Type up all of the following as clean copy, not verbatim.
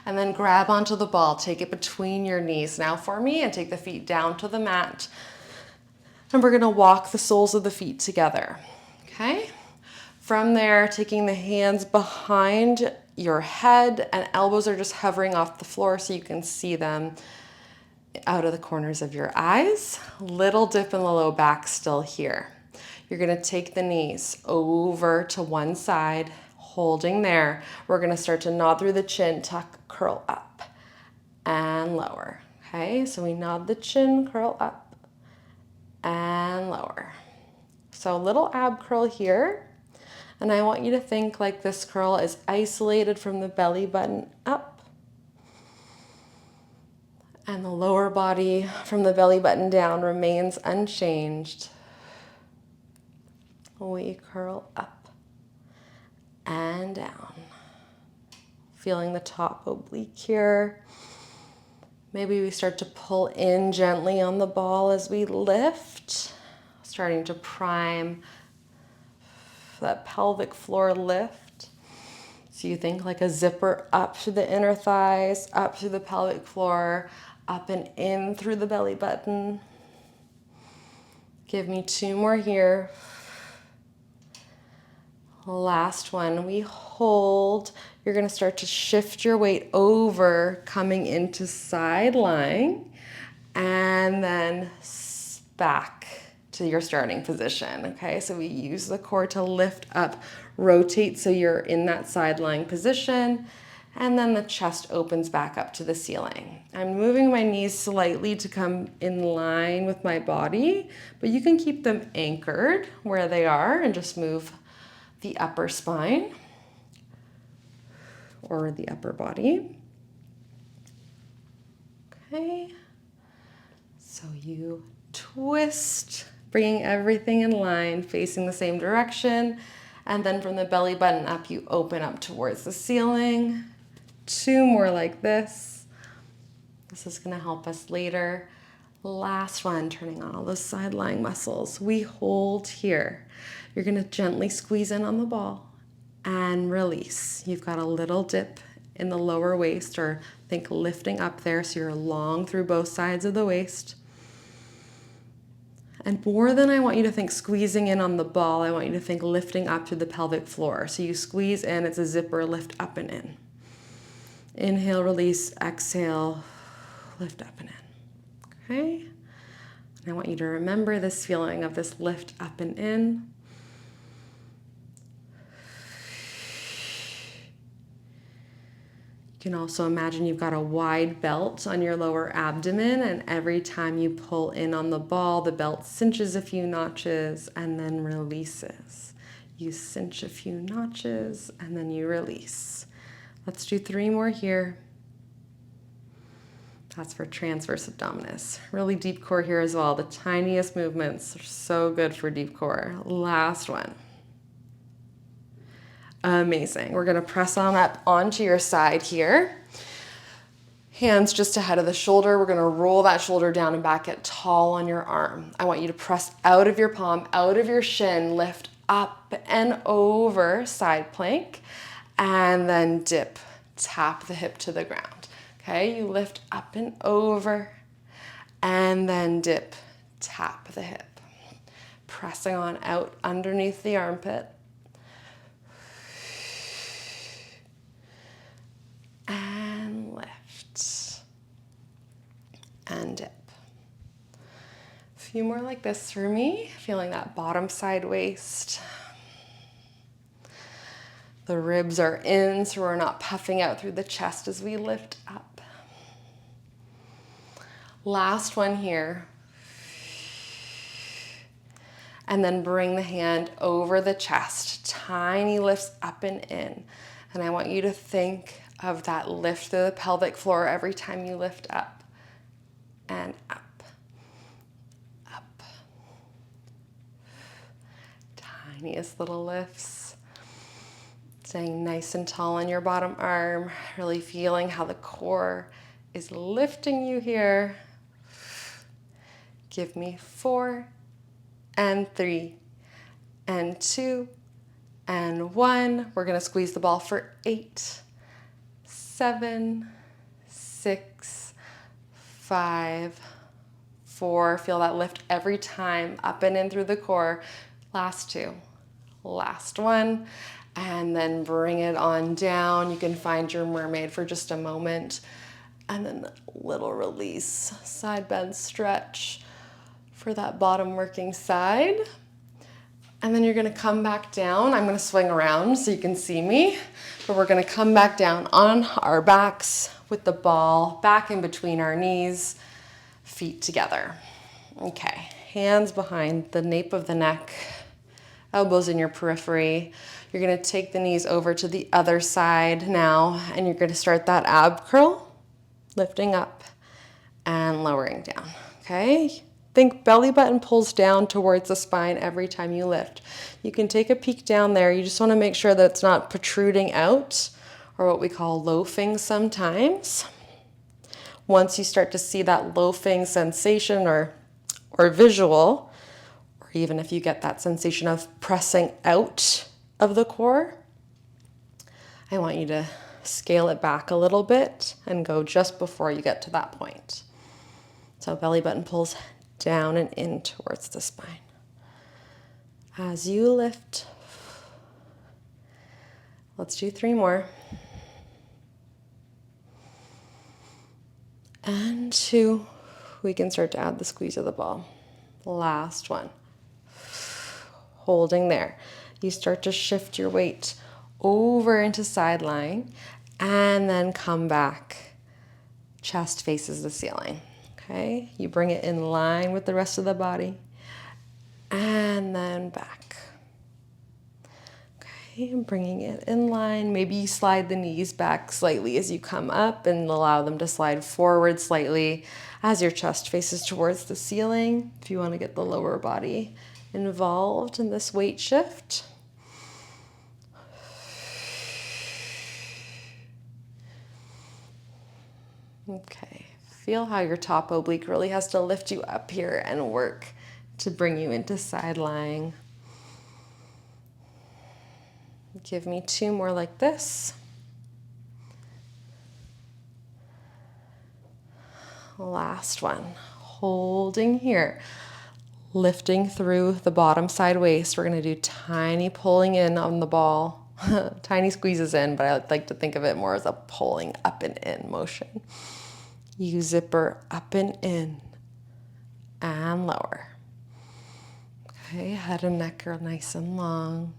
and then grab onto the ball. Take it between your knees now for me, and take the feet down to the mat. And we're gonna walk the soles of the feet together, okay? From there, taking the hands behind your head, and elbows are just hovering off the floor so you can see them out of the corners of your eyes. Little dip in the low back still here. You're gonna take the knees over to one side, holding there. We're gonna start to nod through the chin, tuck, curl up, and lower. Okay, so we nod the chin, curl up, and lower. So a little ab curl here. And I want you to think like this curl is isolated from the belly button up, and the lower body from the belly button down remains unchanged. We curl up and down. Feeling the top oblique here. Maybe we start to pull in gently on the ball as we lift, starting to prime that pelvic floor lift. So you think like a zipper up through the inner thighs, up through the pelvic floor, up and in through the belly button. Give me 2 more here. Last one, we hold. You're gonna start to shift your weight over, coming into side lying, and then back to your starting position, okay? So we use the core to lift up, rotate so you're in that side lying position, and then the chest opens back up to the ceiling. I'm moving my knees slightly to come in line with my body, but you can keep them anchored where they are and just move the upper spine or the upper body. Okay, so you twist, bringing everything in line, facing the same direction, and then from the belly button up, you open up towards the ceiling. 2 more like this. This is gonna help us later. Last one, turning on all those side lying muscles. We hold here. You're gonna gently squeeze in on the ball and release. You've got a little dip in the lower waist, or think lifting up there so you're long through both sides of the waist. And more than I want you to think squeezing in on the ball, I want you to think lifting up through the pelvic floor. So you squeeze in, it's a zipper, lift up and in. Inhale, release, exhale, lift up and in. Okay? And I want you to remember this feeling of this lift up and in. You can also imagine you've got a wide belt on your lower abdomen, and every time you pull in on the ball, the belt cinches a few notches and then releases. You cinch a few notches and then you release. Let's do 3 more here. That's for transverse abdominis. Really deep core here as well. The tiniest movements are so good for deep core. Last one. Amazing. We're gonna press on up onto your side here. Hands just ahead of the shoulder. We're gonna roll that shoulder down and back, get tall on your arm. I want you to press out of your palm, out of your shin, lift up and over, side plank, and then dip, tap the hip to the ground. Okay, you lift up and over, and then dip, tap the hip. Pressing on out underneath the armpit. And lift. And dip. A few more like this for me, feeling that bottom side waist. The ribs are in, so we're not puffing out through the chest as we lift up. Last one here. And then bring the hand over the chest. Tiny lifts up and in. And I want you to think of that lift through the pelvic floor every time you lift up. And up. Up. Tiniest little lifts. Staying nice and tall on your bottom arm. Really feeling how the core is lifting you here. Give me 4 and 3 and 2 and 1. We're gonna squeeze the ball for 8, 7, 6, 5, 4. Feel that lift every time, up and in through the core. Last 2. Last 1. And then bring it on down. You can find your mermaid for just a moment. And then a little release, side bend stretch for that bottom working side. And then you're gonna come back down. I'm gonna swing around so you can see me, but we're gonna come back down on our backs with the ball back in between our knees, feet together. Okay, hands behind the nape of the neck, elbows in your periphery. You're gonna take the knees over to the other side now, and you're gonna start that ab curl, lifting up and lowering down, okay? Think belly button pulls down towards the spine every time you lift. You can take a peek down there. You just wanna make sure that it's not protruding out, or what we call loafing sometimes. Once you start to see that loafing sensation or visual, or even if you get that sensation of pressing out of the core, I want you to scale it back a little bit and go just before you get to that point. So belly button pulls down and in towards the spine. As you lift, let's do 3 more. And 2, we can start to add the squeeze of the ball. Last 1. Holding there. You start to shift your weight over into side lying and then come back. Chest faces the ceiling. Okay, you bring it in line with the rest of the body and then back. Okay, bringing it in line. Maybe you slide the knees back slightly as you come up and allow them to slide forward slightly as your chest faces towards the ceiling. If you want to get the lower body involved in this weight shift. Okay, feel how your top oblique really has to lift you up here and work to bring you into side lying. Give me 2 more like this. Last one, holding here. Lifting through the bottom side waist. We're gonna do tiny pulling in on the ball. Tiny squeezes in, but I like to think of it more as a pulling up and in motion. You zipper up and in and lower. Okay, head and neck are nice and long.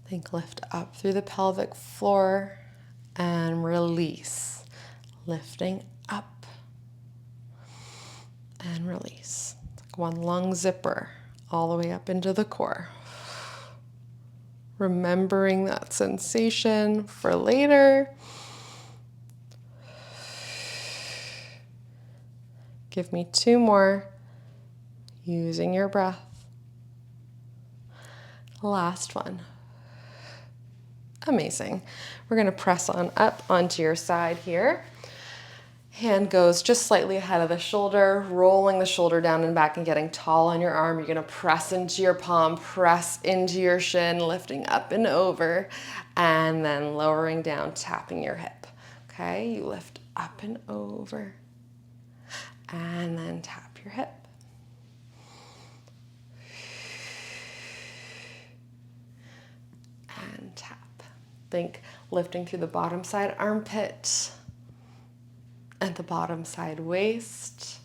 Think lift up through the pelvic floor and release. Lifting up and release. Like one lung zipper all the way up into the core. Remembering that sensation for later. Give me 2 more, using your breath. Last one. Amazing. We're going to press on up onto your side here. Hand goes just slightly ahead of the shoulder, rolling the shoulder down and back and getting tall on your arm. You're going to press into your palm, press into your shin, lifting up and over, and then lowering down, tapping your hip. Okay, you lift up and over, and then tap your hip. And tap. Think lifting through the bottom side armpit and the bottom side waist.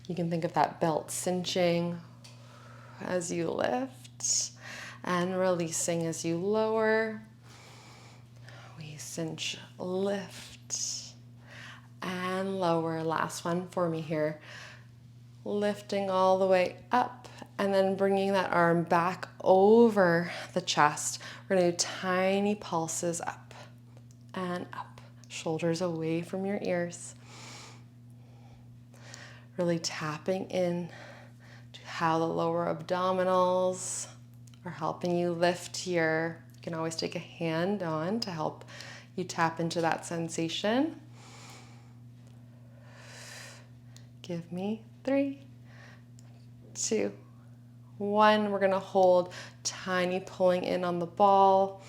You can think of that belt cinching as you lift and releasing as you lower. We cinch, lift, and lower. Last one for me here. Lifting all the way up and then bringing that arm back over the chest. We're gonna do tiny pulses up and up. Shoulders away from your ears. Really tapping in to how the lower abdominals are helping you lift here. You can always take a hand on to help you tap into that sensation. Give me 3, 2, 1. We're gonna hold, tiny pulling in on the ball.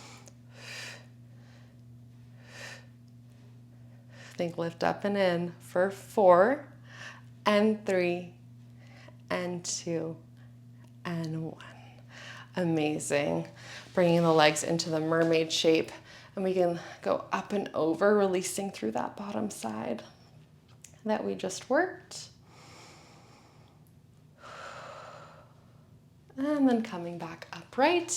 Think lift up and in for 4 and 3 and 2 and 1. Amazing. Bringing the legs into the mermaid shape, and we can go up and over, releasing through that bottom side that we just worked. And then coming back upright.